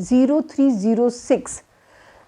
0306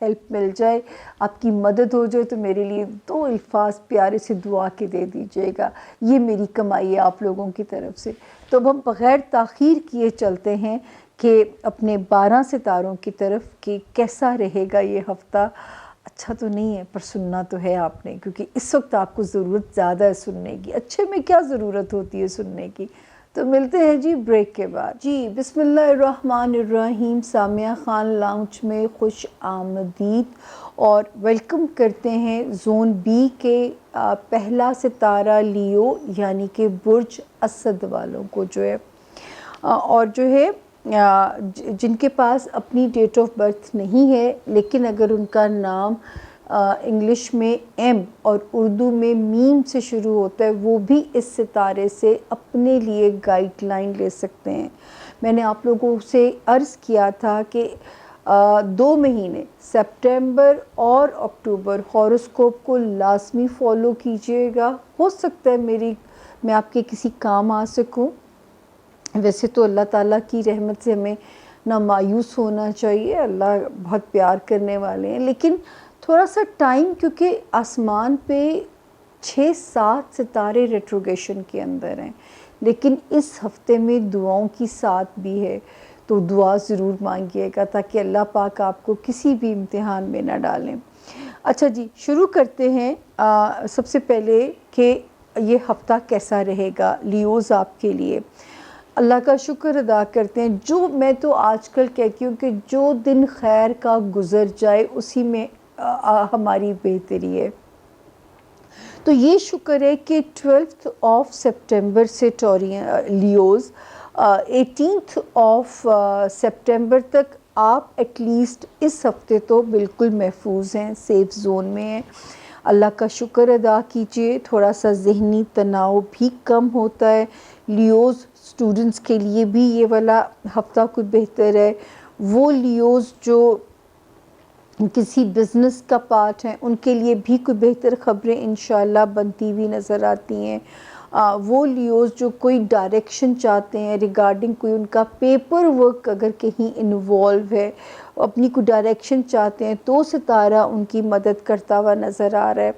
help مل جائے، آپ کی مدد ہو جائے تو میرے لیے 2 الفاظ پیارے سے دعا کے دے دیجیے گا، یہ میری کمائی ہے آپ لوگوں کی طرف سے۔ تو اب ہم بغیر تاخیر کیے چلتے ہیں کہ اپنے 12 ستاروں کی طرف کہ کیسا رہے گا یہ ہفتہ۔ اچھا تو نہیں ہے پر سننا تو ہے آپ نے، کیونکہ اس وقت آپ کو ضرورت زیادہ ہے سننے کی، اچھے میں کیا ضرورت ہوتی ہے سننے کی۔ تو ملتے ہیں جی بریک کے بعد۔ جی بسم اللہ الرحمن الرحیم، سامیہ خان لاؤنج میں خوش آمدید اور ویلکم کرتے ہیں زون بی کے پہلا ستارہ لیو یعنی کہ برج اسد والوں کو جو ہے، اور جو ہے جن کے پاس اپنی ڈیٹ آف برتھ نہیں ہے لیکن اگر ان کا نام انگلش میں ایم اور اردو میں میم سے شروع ہوتا ہے، وہ بھی اس ستارے سے اپنے لیے گائیڈ لائن لے سکتے ہیں۔ میں نے آپ لوگوں سے عرض کیا تھا کہ 2 مہینے سپٹمبر اور اکتوبر ہاروسکوپ کو لازمی فالو کیجیے گا، ہو سکتا ہے میں آپ کے کسی کام آ سکوں۔ ویسے تو اللہ تعالیٰ کی رحمت سے ہمیں نہ مایوس ہونا چاہیے، اللہ بہت پیار کرنے والے ہیں، لیکن تھوڑا سا ٹائم، کیونکہ آسمان پہ 6-7 ستارے ریٹروگیشن کے اندر ہیں، لیکن اس ہفتے میں دعاؤں کی ساتھ بھی ہے، تو دعا ضرور مانگیے گا تاکہ اللہ پاک آپ کو کسی بھی امتحان میں نہ ڈالیں۔ اچھا جی، شروع کرتے ہیں سب سے پہلے کہ یہ ہفتہ کیسا رہے گا لیوز آپ کے لیے۔ اللہ کا شکر ادا کرتے ہیں، جو میں تو آج کل کہتی ہوں کہ جو دن خیر کا گزر جائے اسی میں ہماری بہتری ہے۔ تو یہ شکر ہے کہ 12 سپٹمبر سے لیوز 18 سپٹمبر تک آپ ایٹ لیسٹ اس ہفتے تو بالکل محفوظ ہیں، سیف زون میں ہیں۔ اللہ کا شکر ادا کیجئے، تھوڑا سا ذہنی تناؤ بھی کم ہوتا ہے۔ لیوز اسٹوڈنٹس کے لیے بھی یہ والا ہفتہ کوئی بہتر ہے۔ وہ لیوز جو کسی بزنس کا پارٹ ہیں ان کے لیے بھی کوئی بہتر خبریں انشاءاللہ بنتی ہوئی نظر آتی ہیں۔ وہ لیوز جو کوئی ڈائریکشن چاہتے ہیں ریگارڈنگ کوئی ان کا پیپر ورک اگر کہیں انوالو ہے، اپنی کوئی ڈائریکشن چاہتے ہیں تو ستارہ ان کی مدد کرتا ہوا نظر آ رہا ہے۔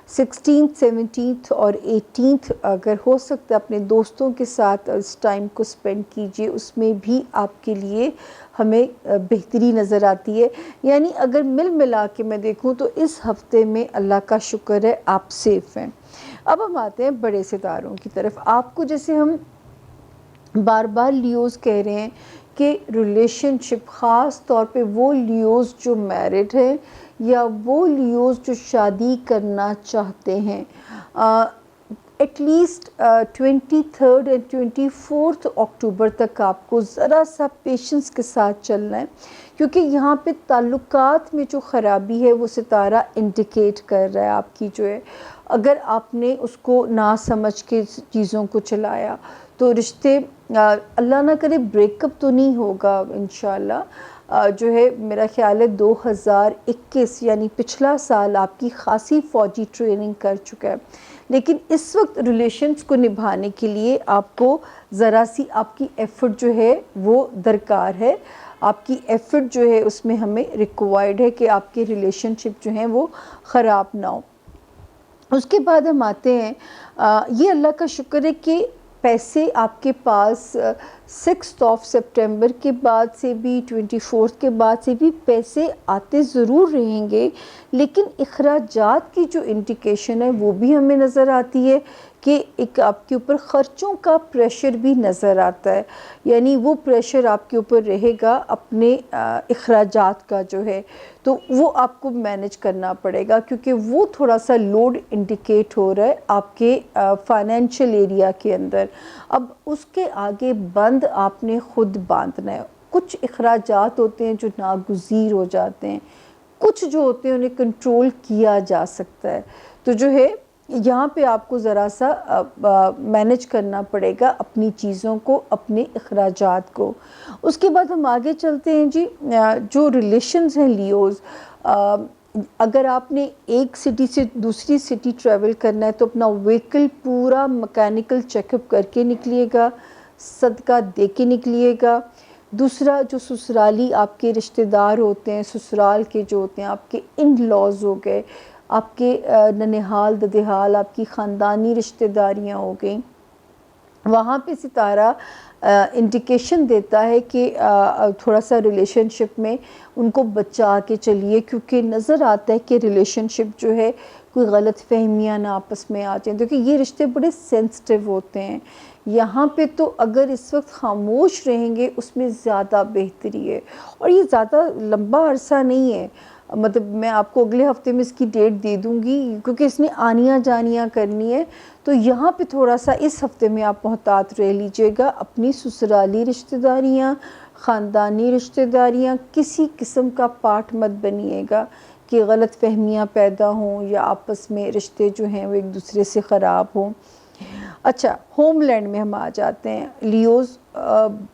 16 17 اور 18 اگر ہو سکتا ہے اپنے دوستوں کے ساتھ اس ٹائم کو سپینڈ کیجئے، اس میں بھی آپ کے لیے ہمیں بہتری نظر آتی ہے۔ یعنی اگر ملا کے میں دیکھوں تو اس ہفتے میں اللہ کا شکر ہے آپ سیف ہیں۔ اب ہم آتے ہیں بڑے ستاروں کی طرف۔ آپ کو جیسے ہم بار بار لیوز کہہ رہے ہیں کہ ریلیشن شپ، خاص طور پہ وہ لیوز جو میرڈ ہیں یا وہ لیوز جو شادی کرنا چاہتے ہیں، ایٹ لیسٹ 23 اور 24 اکتوبر تک آپ کو ذرا سا پیشنس کے ساتھ چلنا ہے، کیونکہ یہاں پہ تعلقات میں جو خرابی ہے وہ ستارہ انڈیکیٹ کر رہا ہے آپ کی جو ہے، اگر آپ نے اس کو نہ سمجھ کے چیزوں کو چلایا تو رشتے اللہ نہ کرے بریک اپ تو نہیں ہوگا انشاءاللہ۔ جو ہے میرا خیال ہے 2021 یعنی پچھلا سال آپ کی خاصی فوجی ٹریننگ کر چکا ہے، لیکن اس وقت ریلیشنز کو نبھانے کے لیے آپ کو ذرا سی آپ کی ایفرٹ جو ہے وہ درکار ہے۔ آپ کی ایفرٹ جو ہے اس میں ہمیں ریکوائرڈ ہے کہ آپ کے ریلیشن شپ جو ہیں وہ خراب نہ ہو۔ اس کے بعد ہم آتے ہیں، یہ اللہ کا شکر ہے کہ پیسے آپ کے پاس 6 سپٹمبر کے بعد سے بھی 24 کے بعد سے بھی پیسے آتے ضرور رہیں گے، لیکن اخراجات کی جو انڈیکیشن ہے وہ بھی ہمیں نظر آتی ہے کہ ایک آپ کے اوپر خرچوں کا پریشر بھی نظر آتا ہے، یعنی وہ پریشر آپ کے اوپر رہے گا اپنے اخراجات کا جو ہے، تو وہ آپ کو مینج کرنا پڑے گا، کیونکہ وہ تھوڑا سا لوڈ انڈیکیٹ ہو رہا ہے آپ کے فائنینشیل ایریا کے اندر۔ اب اس کے آگے بند آپ نے خود باندھنا ہے۔ کچھ اخراجات ہوتے ہیں جو ناگزیر ہو جاتے ہیں، کچھ جو ہوتے ہیں انہیں کنٹرول کیا جا سکتا ہے، تو جو ہے یہاں پہ آپ کو ذرا سا مینج کرنا پڑے گا اپنی چیزوں کو، اپنے اخراجات کو۔ اس کے بعد ہم آگے چلتے ہیں جی، جو ریلیشنز ہیں لیوز، اگر آپ نے ایک سٹی سے دوسری سٹی ٹریول کرنا ہے تو اپنا وہیکل پورا مکینیکل چیک اپ کر کے نکلیے گا، صدقہ دے کے نکلیے گا۔ دوسرا جو سسرالی آپ کے رشتہ دار ہوتے ہیں، سسرال کے جو ہوتے ہیں، آپ کے ان لاز ہو گئے، آپ کے ننہال ددہال، آپ کی خاندانی رشتہ داریاں ہو گئیں، وہاں پہ ستارہ انڈیکیشن دیتا ہے کہ تھوڑا سا ریلیشن شپ میں ان کو بچا کے چلیے، کیونکہ نظر آتا ہے کہ ریلیشن شپ جو ہے کوئی غلط فہمیاں نہ آپس میں آ جائیں، کیونکہ یہ رشتے بڑے سینسٹیو ہوتے ہیں۔ یہاں پہ تو اگر اس وقت خاموش رہیں گے اس میں زیادہ بہتری ہے، اور یہ زیادہ لمبا عرصہ نہیں ہے، مطلب میں آپ کو اگلے ہفتے میں اس کی ڈیٹ دے دوں گی، کیونکہ اس نے آنیاں جانیاں کرنی ہے، تو یہاں پہ تھوڑا سا اس ہفتے میں آپ محتاط رہ لیجئے گا، اپنی سسرالی رشتہ داریاں، خاندانی رشتہ داریاں کسی قسم کا پارٹ مت بنیے گا کہ غلط فہمیاں پیدا ہوں یا آپس میں رشتے جو ہیں وہ ایک دوسرے سے خراب ہوں۔ اچھا، ہوم لینڈ میں ہم آ جاتے ہیں، لیوز،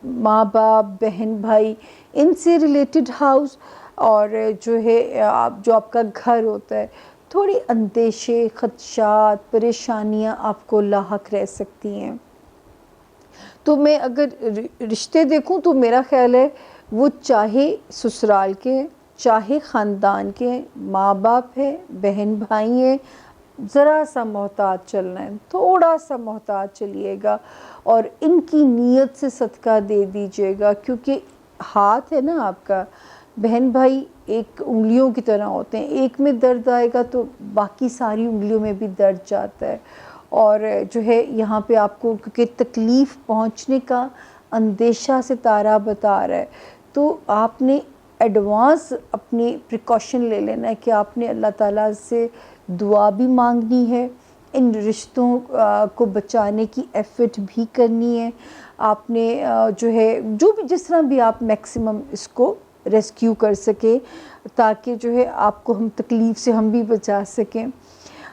ماں باپ، بہن بھائی، ان سے ریلیٹڈ ہاؤس، اور جو ہے جو آپ کا گھر ہوتا ہے، تھوڑی اندیشے، خدشات، پریشانیاں آپ کو لاحق رہ سکتی ہیں۔ تو میں اگر رشتے دیکھوں تو میرا خیال ہے وہ چاہے سسرال کے ہیں، چاہے خاندان کے ہیں، ماں باپ ہے، بہن بھائی ہیں، ذرا سا محتاط چلنا ہے، تھوڑا سا محتاط چلیے گا، اور ان کی نیت سے صدقہ دے دیجیے گا، کیونکہ ہاتھ ہے نا آپ کا، بہن بھائی ایک انگلیوں کی طرح ہوتے ہیں، ایک میں درد آئے گا تو باقی ساری انگلیوں میں بھی درد جاتا ہے، اور جو ہے یہاں پہ آپ کو کیونکہ تکلیف پہنچنے کا اندیشہ ستارہ بتا رہا ہے، تو آپ نے ایڈوانس اپنی پریکاشن لے لینا ہے کہ آپ نے اللہ تعالیٰ سے دعا بھی مانگنی ہے، ان رشتوں کو بچانے کی ایفرٹ بھی کرنی ہے، آپ نے جو ہے جو بھی جس طرح بھی آپ میکسیمم اس کو ریسکیو کر سکیں، تاکہ جو ہے آپ کو ہم تکلیف سے ہم بھی بچا سکیں۔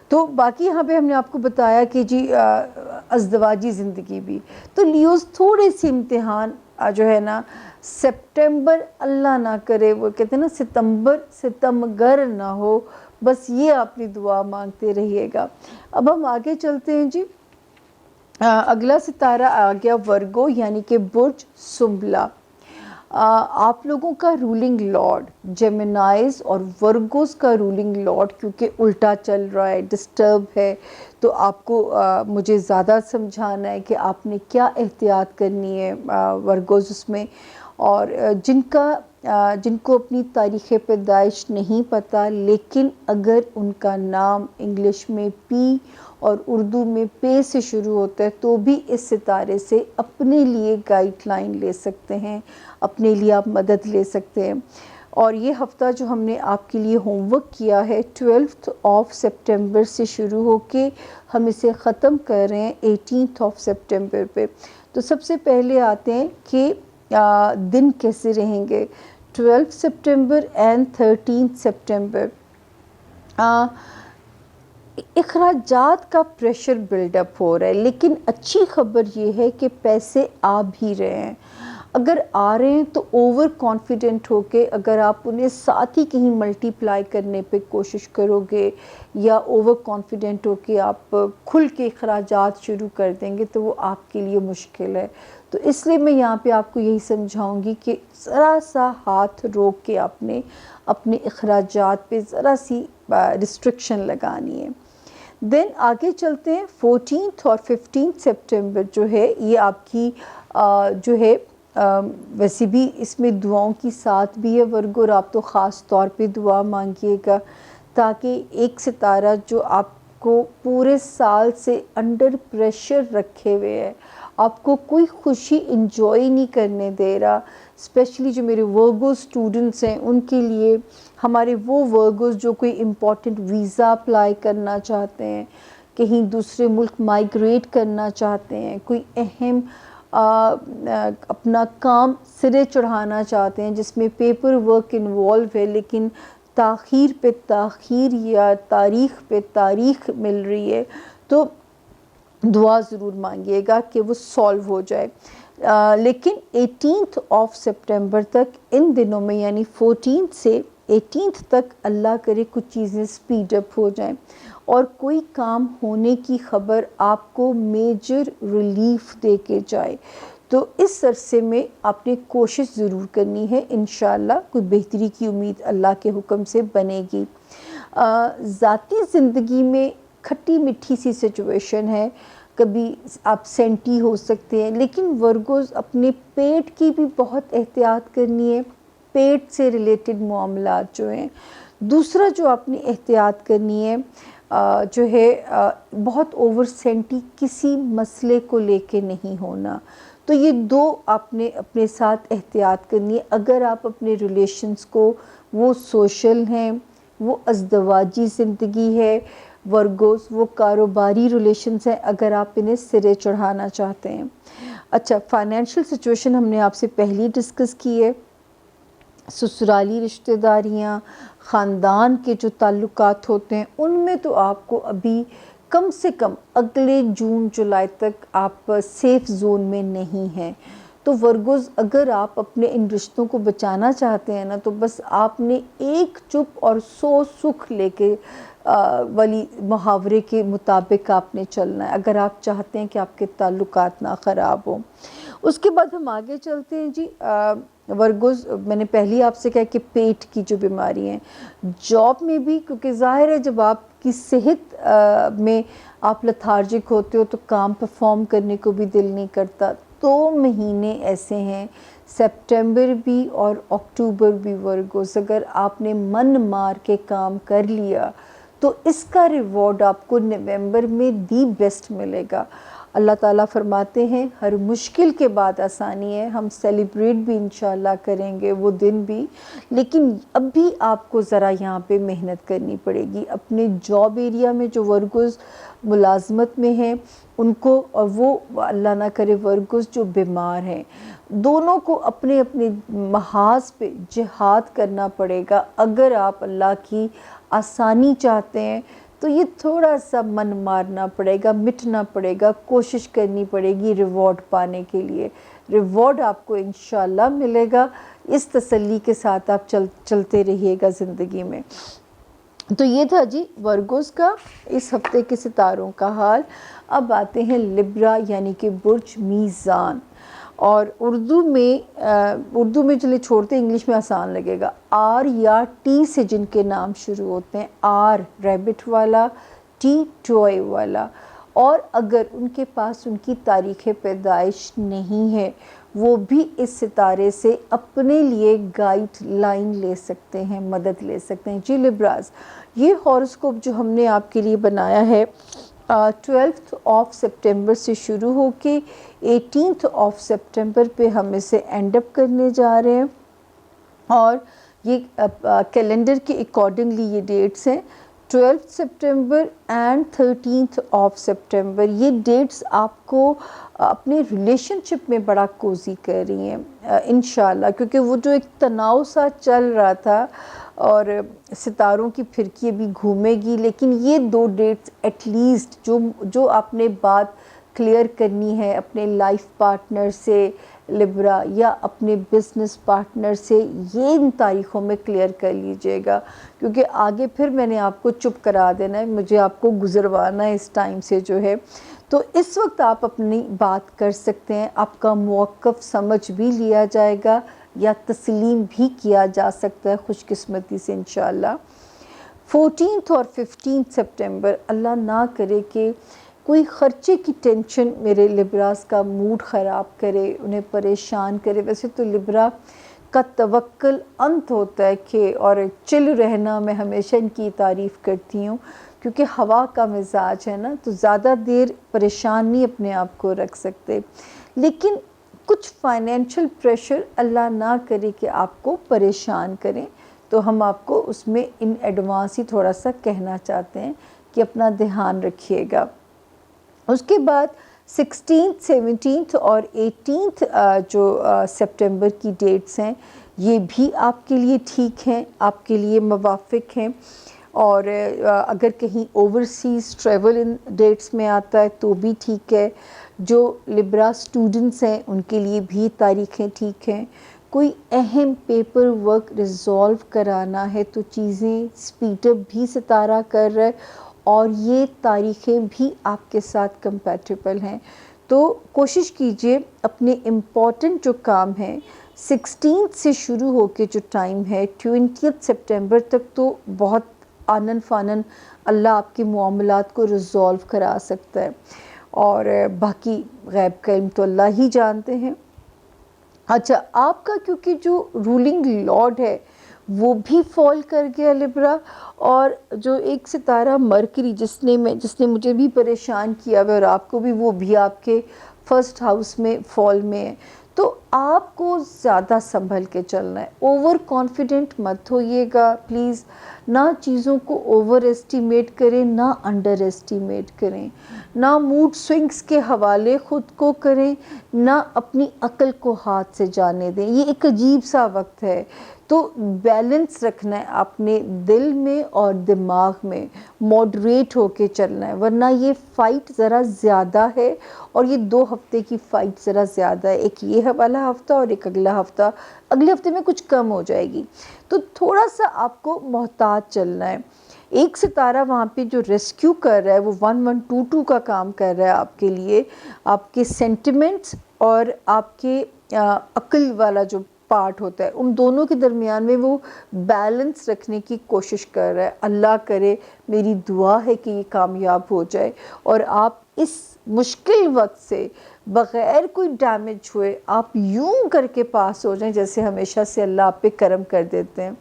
تو باقی یہاں پہ ہم نے آپ کو بتایا کہ جی ازدواجی زندگی بھی، تو لیوز تھوڑے سے امتحان جو ہے نا سپٹمبر، اللہ نہ کرے، وہ کہتے ہیں نا ستمبر ستمگر نہ ہو، بس یہ اپنی دعا مانگتے رہیے گا۔ اب ہم آگے چلتے ہیں جی، اگلا ستارہ آ گیا ورگو، یعنی کہ برج سنبلا۔ آپ لوگوں کا رولنگ لارڈ جیمنائز اور ورگوز کا رولنگ لارڈ کیونکہ الٹا چل رہا ہے، ڈسٹرب ہے، تو آپ کو مجھے زیادہ سمجھانا ہے کہ آپ نے کیا احتیاط کرنی ہے ورگوز اس میں، اور جن کو اپنی تاریخ پیدائش نہیں پتہ، لیکن اگر ان کا نام انگلش میں پی اور اردو میں پے سے شروع ہوتا ہے تو بھی اس ستارے سے اپنے لیے گائیڈ لائن لے سکتے ہیں، اپنے لیے آپ مدد لے سکتے ہیں۔ اور یہ ہفتہ جو ہم نے آپ کے لیے ہوم ورک کیا ہے 12 سپٹمبر سے شروع ہو کے ہم اسے ختم کر رہے ہیں 18 سپٹمبر پہ۔ تو سب سے پہلے آتے ہیں کہ دن کیسے رہیں گے 12 سپٹمبر اینڈ 13 سپٹمبر۔ اخراجات کا پریشر بلڈ اپ ہو رہا ہے، لیکن اچھی خبر یہ ہے کہ پیسے آ بھی رہے ہیں، اگر آ رہے ہیں تو اوور کانفیڈنٹ ہو کے اگر آپ انہیں ساتھ ہی کہیں ملٹی پلائی کرنے پہ کوشش کرو گے، یا اوور کانفیڈنٹ ہو کے آپ کھل کے اخراجات شروع کر دیں گے تو وہ آپ کے لیے مشکل ہے۔ تو اس لیے میں یہاں پہ آپ کو یہی سمجھاؤں گی کہ ذرا سا ہاتھ روک کے آپ نے اپنے اخراجات پہ ذرا سی ریسٹرکشن لگانی ہے۔ دین آگے چلتے ہیں 14 اور 15 سپٹمبر جو ہے یہ آپ کی جو ہے ویسے بھی اس میں دعاؤں کی ساتھ بھی ہے ورگو، اور آپ تو خاص طور پہ دعا مانگیے گا تاکہ ایک ستارہ جو آپ کو پورے سال سے انڈر پریشر رکھے ہوئے ہے، آپ کو کوئی خوشی انجوائے نہیں کرنے دے رہا، اسپیشلی جو میرے ورگو اسٹوڈنٹس ہیں ان کے لیے، ہمارے وہ ورگوز جو کوئی امپورٹنٹ ویزا اپلائی کرنا چاہتے ہیں، کہیں دوسرے ملک مائیگریٹ کرنا چاہتے ہیں، کوئی اہم اپنا کام سرے چڑھانا چاہتے ہیں جس میں پیپر ورک انوالو ہے لیکن تاخیر پہ تاخیر یا تاریخ پہ تاریخ مل رہی ہے، تو دعا ضرور مانگیے گا کہ وہ سالو ہو جائے۔ لیکن 18 سپٹمبر تک ان دنوں میں یعنی 14 سے 18 تک اللہ کرے کچھ چیزیں سپیڈ اپ ہو جائیں اور کوئی کام ہونے کی خبر آپ کو میجر ریلیف دے کے جائے۔ تو اس عرصے میں آپ نے کوشش ضرور کرنی ہے، انشاءاللہ کوئی بہتری کی امید اللہ کے حکم سے بنے گی۔ ذاتی زندگی میں کھٹی میٹھی سی سچویشن ہے، کبھی آپ سینٹی ہو سکتے ہیں، لیکن ورگوز اپنے پیٹ کی بھی بہت احتیاط کرنی ہے، پیٹ سے ریلیٹڈ معاملات جو ہیں۔ دوسرا جو آپ نے احتیاط کرنی ہے جو ہے بہت اوور سینٹی کسی مسئلے کو لے کے نہیں ہونا۔ تو یہ دو آپ نے اپنے ساتھ احتیاط کرنی ہے۔ اگر آپ اپنے ریلیشنز کو، وہ سوشل ہیں، وہ ازدواجی زندگی ہے ورگوز، وہ کاروباری ریلیشنز ہیں، اگر آپ انہیں سرے چڑھانا چاہتے ہیں۔ اچھا، فائنینشیل سچویشن ہم نے آپ سے پہلی ڈسکس کی ہے۔ سسرالی رشتہ داریاں، خاندان کے جو تعلقات ہوتے ہیں، ان میں تو آپ کو ابھی کم سے کم اگلے جون جولائی تک آپ سیف زون میں نہیں ہیں۔ تو ورگوز اگر آپ اپنے ان رشتوں کو بچانا چاہتے ہیں نا، تو بس آپ نے ایک چپ اور 100 سکھ لے کے والی محاورے کے مطابق آپ نے چلنا ہے، اگر آپ چاہتے ہیں کہ آپ کے تعلقات نہ خراب ہوں۔ اس کے بعد ہم آگے چلتے ہیں جی۔ ورگوز میں نے پہلی آپ سے کہا کہ پیٹ کی جو بیماری ہیں، جاب میں بھی، کیونکہ ظاہر ہے جب آپ کی صحت میں آپ لتھارجک ہوتے ہو تو کام پرفارم کرنے کو بھی دل نہیں کرتا۔ 2 مہینے ایسے ہیں، سپٹمبر بھی اور اکتوبر بھی ورگوز، اگر آپ نے من مار کے کام کر لیا تو اس کا ریوارڈ آپ کو نومبر میں دی بیسٹ ملے گا۔ اللہ تعالیٰ فرماتے ہیں ہر مشکل کے بعد آسانی ہے، ہم سیلیبریٹ بھی انشاءاللہ کریں گے وہ دن بھی، لیکن اب بھی آپ کو ذرا یہاں پہ محنت کرنی پڑے گی اپنے جاب ایریا میں۔ جو ورگوز ملازمت میں ہیں ان کو، اور وہ اللہ نہ کرے ورگوز جو بیمار ہیں، دونوں کو اپنے اپنے محاذ پہ جہاد کرنا پڑے گا۔ اگر آپ اللہ کی آسانی چاہتے ہیں تو یہ تھوڑا سا من مارنا پڑے گا، مٹنا پڑے گا، کوشش کرنی پڑے گی ریوارڈ پانے کے لیے۔ ریوارڈ آپ کو انشاءاللہ ملے گا، اس تسلی کے ساتھ آپ چلتے رہیے گا زندگی میں۔ تو یہ تھا جی ورگوز کا اس ہفتے کے ستاروں کا حال۔ اب آتے ہیں لبرا یعنی کہ برج میزان، اور اردو میں چلے چھوڑتے، انگلش میں آسان لگے گا۔ آر یا ٹی سے جن کے نام شروع ہوتے ہیں، آر ریبٹ والا، ٹی ٹوائے والا، اور اگر ان کے پاس ان کی تاریخ پیدائش نہیں ہے، وہ بھی اس ستارے سے اپنے لیے گائیڈ لائن لے سکتے ہیں، مدد لے سکتے ہیں۔ جی لبراز، یہ ہاروسکوپ جو ہم نے آپ کے لیے بنایا ہے 12 سپٹمبر سے شروع ہو کے 18 سپٹمبر پہ ہم اسے اینڈ اپ کرنے جا رہے ہیں، اور یہ کیلنڈر کے اکارڈنگلی یہ ڈیٹس ہیں 12 سپٹمبر اینڈ 13 سپٹمبر۔ یہ ڈیٹس آپ کو اپنے ریلیشن شپ میں بڑا کوزی کر رہی ہیں انشاءاللہ، کیونکہ وہ جو ایک تناؤ سا چل رہا تھا، اور ستاروں کی پھرکی بھی گھومے گی، لیکن یہ 2 ڈیٹس ایٹ لیسٹ جو آپ نے بات کلیئر کرنی ہے اپنے لائف پارٹنر سے لبرا، یا اپنے بزنس پارٹنر سے، یہ ان تاریخوں میں کلیئر کر لیجئے گا، کیونکہ آگے پھر میں نے آپ کو چپ کرا دینا ہے، مجھے آپ کو گزروانا ہے اس ٹائم سے جو ہے۔ تو اس وقت آپ اپنی بات کر سکتے ہیں، آپ کا موقف سمجھ بھی لیا جائے گا یا تسلیم بھی کیا جا سکتا ہے خوش قسمتی سے انشاءاللہ۔ 14 اور 15 سپٹمبر، اللہ نہ کرے کہ کوئی خرچے کی ٹینشن میرے لبراز کا موڈ خراب کرے، انہیں پریشان کرے۔ ویسے تو لبرا کا توکل انت ہوتا ہے کہ، اور چل رہنا، میں ہمیشہ ان کی تعریف کرتی ہوں، کیونکہ ہوا کا مزاج ہے نا، تو زیادہ دیر پریشان نہیں اپنے آپ کو رکھ سکتے، لیکن کچھ فائنینشیل پریشر اللہ نہ کرے کہ آپ کو پریشان کریں، تو ہم آپ کو اس میں ان ایڈوانس ہی تھوڑا سا کہنا چاہتے ہیں کہ اپنا دھیان رکھیے گا۔ اس کے بعد 16، 17 اور 18 جو سپٹمبر کی ڈیٹس ہیں، یہ بھی آپ کے لیے ٹھیک ہیں، آپ کے لیے موافق ہیں، اور اگر کہیں اوورسیز ٹریول ان ڈیٹس میں آتا ہے تو بھی ٹھیک ہے۔ جو لبرا اسٹوڈنٹس ہیں ان کے لیے بھی تاریخیں ٹھیک ہیں۔ کوئی اہم پیپر ورک ریزالو کرانا ہے تو چیزیں سپیڈ اپ بھی ستارہ کر رہا ہے، اور یہ تاریخیں بھی آپ کے ساتھ کمپیٹیبل ہیں۔ تو کوشش کیجئے اپنے امپورٹنٹ جو کام ہیں 16 سے شروع ہو کے جو ٹائم ہے 20 سپٹمبر تک، تو بہت آنن فانن اللہ آپ کے معاملات کو ریزولو کرا سکتا ہے، اور باقی غیب کا علم تو اللہ ہی جانتے ہیں۔ اچھا، آپ کا کیونکہ جو رولنگ لارڈ ہے وہ بھی فال کر گیا لبرا، اور جو ایک ستارہ مرکری جس نے مجھے بھی پریشان کیا ہوا، اور آپ کو بھی، وہ بھی آپ کے فرسٹ ہاؤس میں فال میں ہے، تو آپ کو زیادہ سنبھل کے چلنا ہے، اوور کانفیڈنٹ مت ہوئیے گا پلیز، نہ چیزوں کو اوور ایسٹیمیٹ کریں نہ انڈر ایسٹیمیٹ کریں، نہ موڈ سوئنگز کے حوالے خود کو کریں، نہ اپنی عقل کو ہاتھ سے جانے دیں۔ یہ ایک عجیب سا وقت ہے، تو بیلنس رکھنا ہے اپنے دل میں اور دماغ میں، ماڈریٹ ہو کے چلنا ہے، ورنہ یہ فائٹ ذرا زیادہ ہے، اور یہ 2 ہفتے کی فائٹ ذرا زیادہ ہے، ایک یہ والا ہفتہ اور ایک اگلا ہفتہ، اگلے ہفتے میں کچھ کم ہو جائے گی، تو تھوڑا سا آپ کو محتاط چلنا ہے۔ ایک ستارہ وہاں پہ جو ریسکیو کر رہا ہے وہ 1122 کا کام کر رہا ہے آپ کے لیے، آپ کے سینٹیمنٹس اور آپ کے عقل والا جو پارٹ ہوتا ہے، ان دونوں کے درمیان میں وہ بیلنس رکھنے کی کوشش کر رہا ہے۔ اللہ کرے، میری دعا ہے کہ یہ کامیاب ہو جائے، اور آپ اس مشکل وقت سے بغیر کوئی ڈیمیج ہوئے آپ یوں کر کے پاس ہو جائیں جیسے ہمیشہ سے اللہ آپ پہ کرم کر دیتے ہیں۔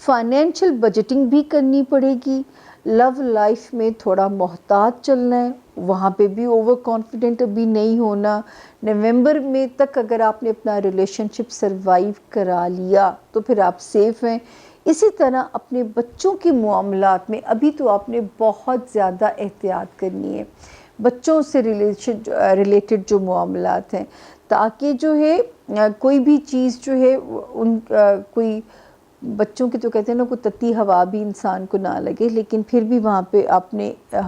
فائنینشیل بجٹنگ بھی کرنی پڑے گی، لو لائف میں تھوڑا محتاط چلنا ہے، وہاں پہ بھی اوور کانفیڈنٹ ابھی نہیں ہونا۔ نومبر میں تک اگر آپ نے اپنا ریلیشن شپ سروائیو کرا لیا تو پھر آپ سیف ہیں۔ اسی طرح اپنے بچوں کے معاملات میں ابھی تو آپ نے بہت زیادہ احتیاط کرنی ہے، بچوں سے ریلیٹڈ جو معاملات ہیں، تاکہ جو ہے کوئی بھی چیز جو ہے کوئی بچوں کی تو کہتے ہیں نا، کوئی تتی ہوا بھی انسان کو نہ لگے، لیکن پھر بھی وہاں پہ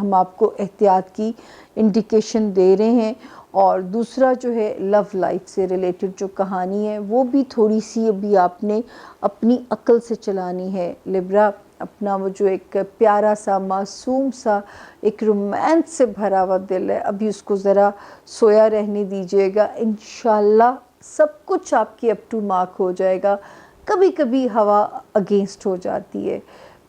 ہم آپ کو احتیاط کی انڈیکیشن دے رہے ہیں۔ اور دوسرا جو ہے لو لائف سے ریلیٹڈ جو کہانی ہے وہ بھی تھوڑی سی ابھی آپ نے اپنی عقل سے چلانی ہے لبرا، اپنا وہ جو ایک پیارا سا معصوم سا ایک رومانس سے بھرا ہوا دل ہے، ابھی اس کو ذرا سویا رہنے دیجیے گا، انشاءاللہ سب کچھ آپ کی اپ ٹو مارک ہو جائے گا۔ کبھی کبھی ہوا اگینسٹ ہو جاتی ہے،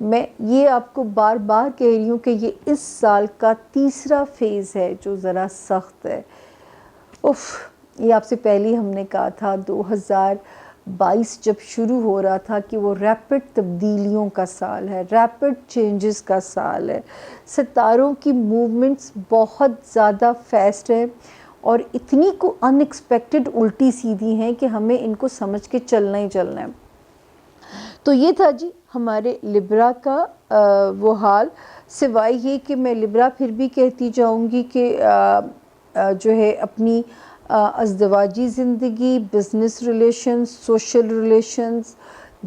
میں یہ آپ کو بار بار کہہ رہی ہوں کہ یہ اس سال کا تیسرا فیز ہے جو ذرا سخت ہے۔ یہ آپ سے پہلے ہم نے کہا تھا 2022 جب شروع ہو رہا تھا کہ وہ ریپڈ تبدیلیوں کا سال ہے، ریپڈ چینجز کا سال ہے، ستاروں کی موومنٹس بہت زیادہ فاسٹ ہے، اور اتنی کو ان ایکسپیکٹڈ الٹی سیدھی ہیں کہ ہمیں ان کو سمجھ کے چلنا ہی چلنا ہے۔ تو یہ تھا جی ہمارے لبرا کا وہ حال، سوائے یہ کہ میں لبرا پھر بھی کہتی جاؤں گی کہ جو ہے اپنی ازدواجی زندگی، بزنس ریلیشنز، سوشل ریلیشنز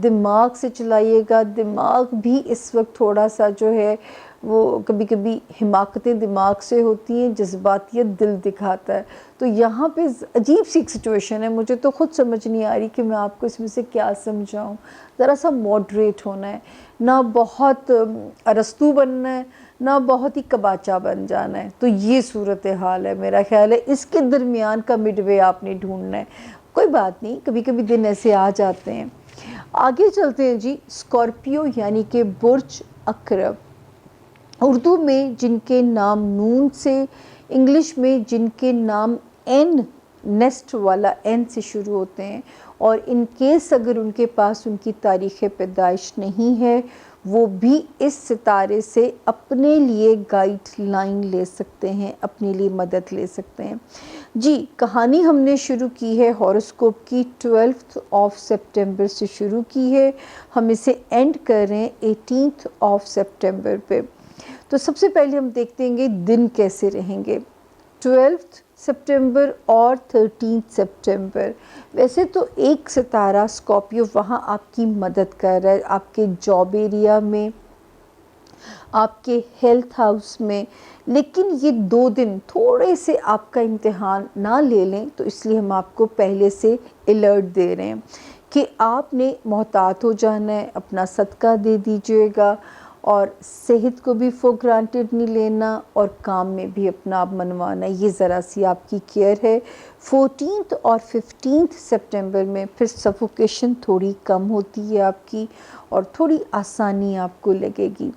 دماغ سے چلائیے گا۔ دماغ بھی اس وقت تھوڑا سا جو ہے وہ کبھی کبھی حماقتیں دماغ سے ہوتی ہیں، جذباتیت دل دکھاتا ہے، تو یہاں پہ عجیب سی ایک سچویشن ہے، مجھے تو خود سمجھ نہیں آ رہی کہ میں آپ کو اس میں سے کیا سمجھاؤں۔ ذرا سا ماڈریٹ ہونا ہے، نہ بہت ارسطو بننا ہے نہ بہت ہی کباچا بن جانا ہے، تو یہ صورتحال ہے میرا خیال ہے، اس کے درمیان کا مڈ وے آپ نے ڈھونڈنا ہے۔ کوئی بات نہیں، کبھی کبھی دن ایسے آ جاتے ہیں۔ آگے چلتے ہیں جی، اسکارپیو یعنی کہ برج عقرب، اردو میں جن کے نام نون سے، انگلش میں جن کے نام نیسٹ والا این سے شروع ہوتے ہیں، اور ان کیس اگر ان کے پاس ان کی تاریخ پیدائش نہیں ہے، وہ بھی اس ستارے سے اپنے لیے گائیڈ لائن لے سکتے ہیں، اپنے لیے مدد لے سکتے ہیں۔ جی کہانی ہم نے شروع کی ہے ہاروسکوپ کی 12 سپٹمبر سے شروع کی ہے، ہم اسے اینڈ کر رہے ہیں 18 سپٹمبر پہ۔ تو سب سے پہلے ہم دیکھتے ہیں دن کیسے رہیں گے 12 سپٹمبر اور 13 سپٹمبر۔ ویسے تو ایک ستارہ اسکارپیو وہاں آپ کی مدد کر رہا ہے، آپ کے جاب ایریا میں، آپ کے ہیلتھ ہاؤس میں، لیکن یہ 2 دن تھوڑے سے آپ کا امتحان نہ لے لیں، تو اس لیے ہم آپ کو پہلے سے الرٹ دے رہے ہیں کہ آپ نے محتاط ہو جانا ہے، اپنا صدقہ دے دیجیے گا، اور صحت کو بھی فور گرانٹیڈ نہیں لینا اور کام میں بھی اپنا آپ منوانا، یہ ذرا سی آپ کی کیئر ہے۔ 14 اور 15 سپٹمبر میں پھر سفوکیشن تھوڑی کم ہوتی ہے آپ کی اور تھوڑی آسانی آپ کو لگے گی۔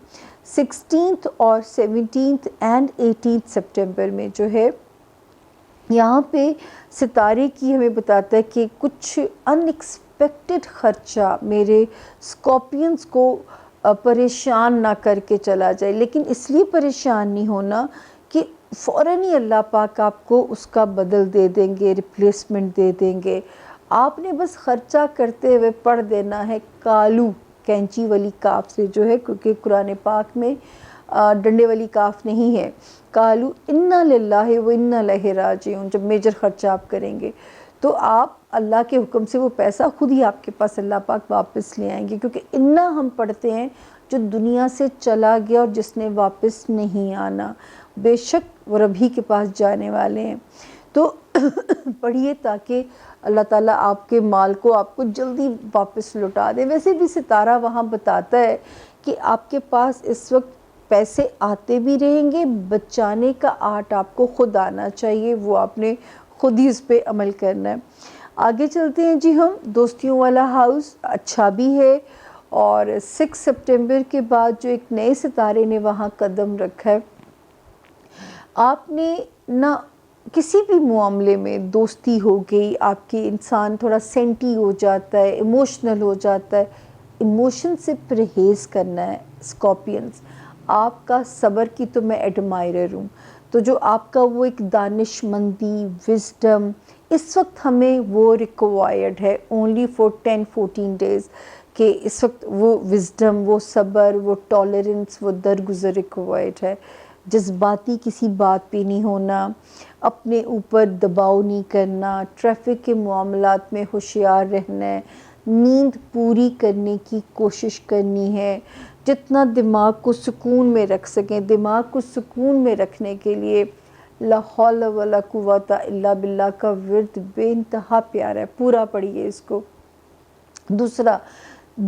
16 اور 17 اینڈ 18 سپٹمبر میں جو ہے یہاں پہ ستارے کی ہمیں بتاتا ہے کہ کچھ ان ایکسپیکٹڈ خرچہ میرے اسکارپینس کو پریشان نہ کر کے چلا جائے، لیکن اس لیے پریشان نہیں ہونا کہ فوراً ہی اللہ پاک آپ کو اس کا بدل دے دیں گے، ریپلیسمنٹ دے دیں گے۔ آپ نے بس خرچہ کرتے ہوئے پڑھ دینا ہے کالو، کینچی والی کاف سے جو ہے، کیونکہ قرآن پاک میں ڈنڈے والی کاف نہیں ہے، کالو انا للہ و انا الیہ راجعون۔ جب میجر خرچہ آپ کریں گے تو آپ اللہ کے حکم سے وہ پیسہ خود ہی آپ کے پاس اللہ پاک واپس لے آئیں گے، کیونکہ انا ہم پڑھتے ہیں جو دنیا سے چلا گیا اور جس نے واپس نہیں آنا، بے شک وہ رب ہی کے پاس جانے والے ہیں۔ تو پڑھیے تاکہ اللہ تعالیٰ آپ کے مال کو آپ کو جلدی واپس لوٹا دے۔ ویسے بھی ستارہ وہاں بتاتا ہے کہ آپ کے پاس اس وقت پیسے آتے بھی رہیں گے، بچانے کا آرٹ آپ کو خود آنا چاہیے، وہ آپ نے خود ہی اس پہ عمل کرنا ہے۔ آگے چلتے ہیں جی، ہم دوستیوں والا ہاؤس اچھا بھی ہے، اور 6 سپٹمبر کے بعد جو ایک نئے ستارے نے وہاں قدم رکھا ہے، آپ نے نہ کسی بھی معاملے میں دوستی ہو گئی، آپ کے انسان تھوڑا سینٹی ہو جاتا ہے، ایموشنل ہو جاتا ہے، ایموشن سے پرہیز کرنا ہے اسکارپینس۔ آپ کا صبر کی تو میں ایڈمائرر ہوں، تو جو آپ کا وہ ایک دانش مندی، وزڈم، اس وقت ہمیں وہ ریکوائرڈ ہے اونلی فار 10-14 ڈیز، کہ اس وقت وہ وزڈم، وہ صبر، وہ ٹالرنس، وہ درگزر ریکوائرڈ ہے۔ جذباتی کسی بات پہ نہیں ہونا، اپنے اوپر دباؤ نہیں کرنا، ٹریفک کے معاملات میں ہوشیار رہنا ہے، نیند پوری کرنے کی کوشش کرنی ہے، جتنا دماغ کو سکون میں رکھ سکیں۔ دماغ کو سکون میں رکھنے کے لیے لا حول ولا قوت الا باللہ کا ورد بے انتہا پیارا ہے، پورا پڑھیے اس کو۔ دوسرا،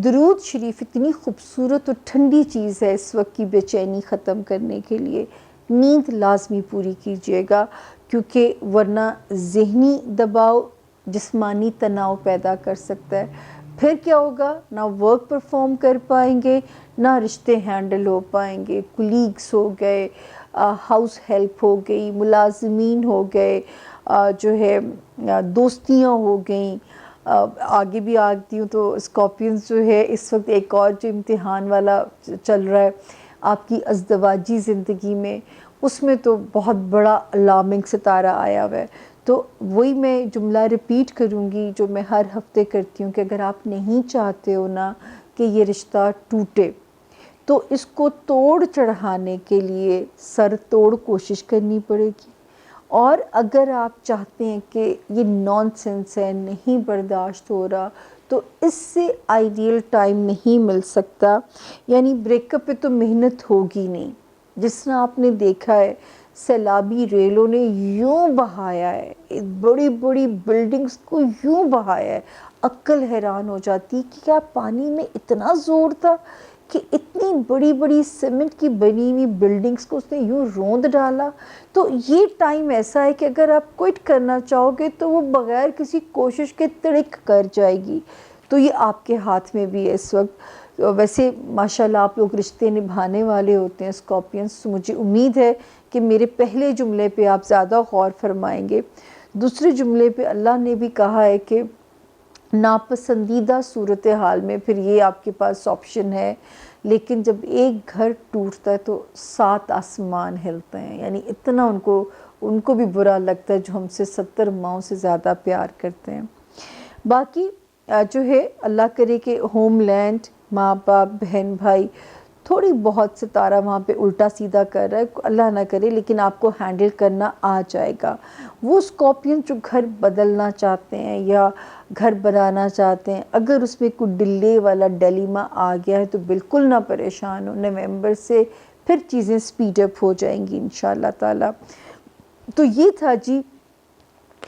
درود شریف اتنی خوبصورت اور ٹھنڈی چیز ہے اس وقت کی بے چینی ختم کرنے کے لیے۔ نیند لازمی پوری کیجیے گا، کیونکہ ورنہ ذہنی دباؤ جسمانی تناؤ پیدا کر سکتا ہے۔ پھر کیا ہوگا؟ نہ ورک پرفارم کر پائیں گے، نہ رشتے ہینڈل ہو پائیں گے، کولیگس ہو گئے، ہاؤس ہیلپ ہو گئی، ملازمین ہو گئے، جو ہے دوستیاں ہو گئیں۔ آگے بھی آتی ہوں تو اسکارپینز جو ہے اس وقت ایک اور جو امتحان والا چل رہا ہے آپ کی ازدواجی زندگی میں، اس میں تو بہت بڑا الارمنگ ستارہ آیا ہوا ہے۔ تو وہی میں جملہ ریپیٹ کروں گی جو میں ہر ہفتے کرتی ہوں، کہ اگر آپ نہیں چاہتے ہو نا کہ یہ رشتہ ٹوٹے، تو اس کو توڑ چڑھانے کے لیے سر توڑ کوشش کرنی پڑے گی۔ اور اگر آپ چاہتے ہیں کہ یہ نان سینس ہے، نہیں برداشت ہو رہا، تو اس سے آئیڈیل ٹائم نہیں مل سکتا، یعنی بریک اپ پہ تو محنت ہوگی نہیں۔ جس طرح آپ نے دیکھا ہے سیلابی ریلوں نے یوں بہایا ہے، بڑی بڑی بلڈنگز کو یوں بہایا ہے، عقل حیران ہو جاتی کہ کیا پانی میں اتنا زور تھا کہ اتنی بڑی بڑی سیمنٹ کی بنی ہوئی بلڈنگز کو اس نے یوں روند ڈالا۔ تو یہ ٹائم ایسا ہے کہ اگر آپ کوئٹ کرنا چاہو گے تو وہ بغیر کسی کوشش کے تڑک کر جائے گی، تو یہ آپ کے ہاتھ میں بھی ہے اس وقت۔ ویسے ماشاءاللہ آپ لوگ رشتے نبھانے والے ہوتے ہیں اسکارپینس، تو مجھے امید ہے کہ میرے پہلے جملے پہ آپ زیادہ غور فرمائیں گے۔ دوسرے جملے پہ اللہ نے بھی کہا ہے کہ ناپسندیدہ صورتحال میں پھر یہ آپ کے پاس آپشن ہے، لیکن جب ایک گھر ٹوٹتا ہے تو 7 آسمان ہلتے ہیں، یعنی اتنا ان کو بھی برا لگتا ہے جو ہم سے 70 ماؤں سے زیادہ پیار کرتے ہیں۔ باقی جو ہے اللہ کرے کہ ہوم لینڈ، ماں باپ، بہن بھائی، تھوڑی بہت ستارہ وہاں پہ الٹا سیدھا کر رہا ہے، اللہ نہ کرے، لیکن آپ کو ہینڈل کرنا آ جائے گا۔ وہ اسکارپین جو گھر بدلنا چاہتے ہیں یا گھر بنانا چاہتے ہیں، اگر اس میں کوئی ڈلے والا ڈیلیما آ گیا ہے تو بالکل نہ پریشان ہو، نومبر سے پھر چیزیں سپیڈ اپ ہو جائیں گی انشاءاللہ تعالی۔ تو یہ تھا جی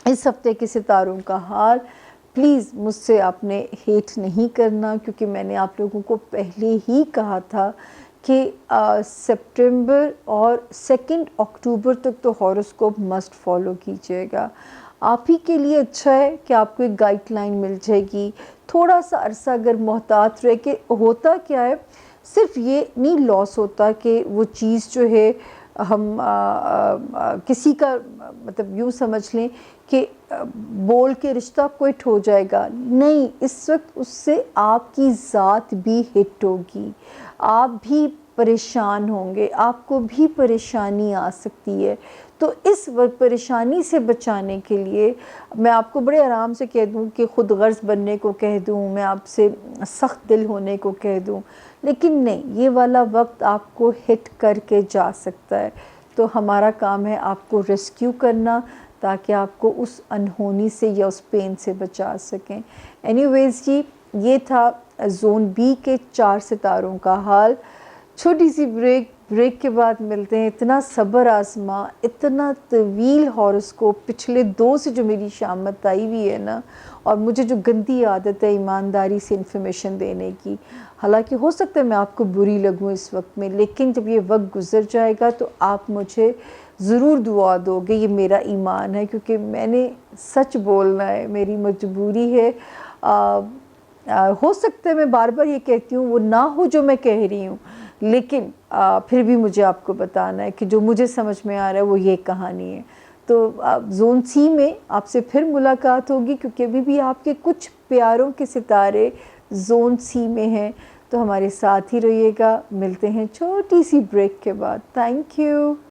اس ہفتے کے ستاروں کا حال۔ پلیز مجھ سے آپ نے ہیٹ نہیں کرنا، کیونکہ میں نے آپ لوگوں کو پہلے ہی کہا تھا کہ سپٹمبر اور 2 اکتوبر تک تو ہاروسکوپ مسٹ فالو کیجیے گا. آپ ہی کے لیے اچھا ہے کہ آپ کو ایک گائیڈ لائن مل جائے گی. تھوڑا سا عرصہ اگر محتاط رہے کہ ہوتا کیا ہے، صرف یہ نہیں لاس ہوتا کہ وہ چیز جو ہے ہم کسی کا مطلب یوں سمجھ لیں کہ بول کے رشتہ کوئٹ ہو جائے گا. نہیں، اس وقت اس سے آپ کی ذات بھی ہٹ ہوگی، آپ بھی پریشان ہوں گے، آپ کو بھی پریشانی آ سکتی ہے. تو اس وقت پریشانی سے بچانے کے لیے میں آپ کو بڑے آرام سے کہہ دوں کہ خود غرض بننے کو کہہ دوں، میں آپ سے سخت دل ہونے کو کہہ دوں، لیکن نہیں، یہ والا وقت آپ کو ہٹ کر کے جا سکتا ہے. تو ہمارا کام ہے آپ کو ریسکیو کرنا تاکہ آپ کو اس انہونی سے یا اس پین سے بچا سکیں. اینی ویز جی، یہ تھا زون بی کے 4 ستاروں کا حال. چھوٹی سی بریک کے بعد ملتے ہیں. اتنا صبر آزما، اتنا طویل ہاروسکوپ پچھلے 2 سے جو میری شامت آئی ہوئی ہے نا، اور مجھے جو گندی عادت ہے ایمانداری سے انفارمیشن دینے کی، حالانکہ ہو سکتا ہے میں آپ کو بری لگوں اس وقت میں، لیکن جب یہ وقت گزر جائے گا تو آپ مجھے ضرور دعا دو گے. یہ میرا ایمان ہے، کیونکہ میں نے سچ بولنا ہے، میری مجبوری ہے. ہو سکتا ہے میں بار بار یہ کہتی ہوں وہ نہ ہو جو میں کہہ رہی ہوں، لیکن پھر بھی مجھے آپ کو بتانا ہے کہ جو مجھے سمجھ میں آ رہا ہے وہ یہ کہانی ہے. تو زون سی میں آپ سے پھر ملاقات ہوگی، کیونکہ ابھی بھی آپ کے کچھ پیاروں کے ستارے زون سی میں ہیں. تو ہمارے ساتھ ہی رہیے گا. ملتے ہیں چھوٹی سی بریک کے بعد. Thank you.